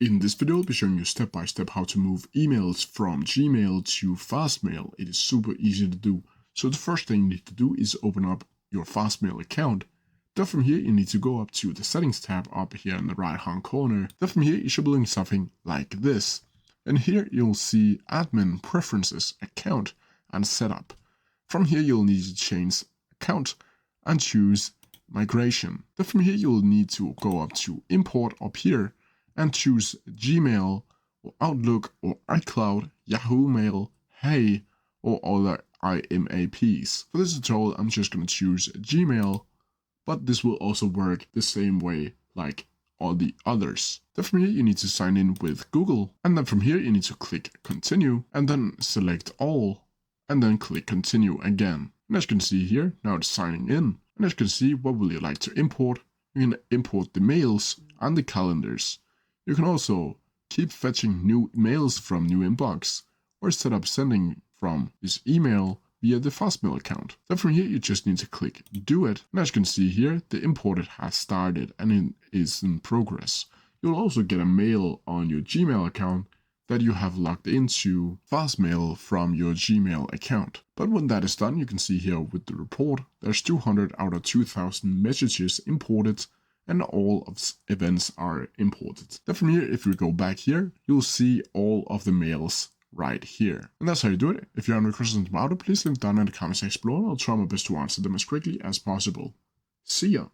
In this video, I'll be showing you step by step how to move emails from Gmail to Fastmail. It is super easy to do. So the first thing you need to do is open up your Fastmail account. Then from here, you need to go up to the settings tab up here in the right hand corner. Then from here, you should be doing something like this. And here you'll see admin preferences, account and setup. From here, you'll need to change account and choose migration. Then from here, you'll need to go up to import up here and choose Gmail or Outlook or iCloud, Yahoo Mail, Hey, or other IMAPs. For this tutorial, I'm just going to choose Gmail, but this will also work the same way like all the others. Then from here, you need to sign in with Google, and then from here, you need to click Continue, and then select All, and then click Continue again. And as you can see here, now it's signing in. And as you can see, what will you like to import? You can import the mails and the calendars. You can also keep fetching new mails from new inbox, or set up sending from this email via the Fastmail account. Then from here, you just need to click Do It. And as you can see here, the import has started and it is in progress. You'll also get a mail on your Gmail account that you have logged into Fastmail from your Gmail account. But when that is done, you can see here with the report, there's 200 out of 2000 messages imported, and all of events are imported. Then from here, if we go back here, you'll see all of the mails right here. And that's how you do it. If you have any questions about it, please leave them down in the comment section below. I'll try my best to answer them as quickly as possible. See ya!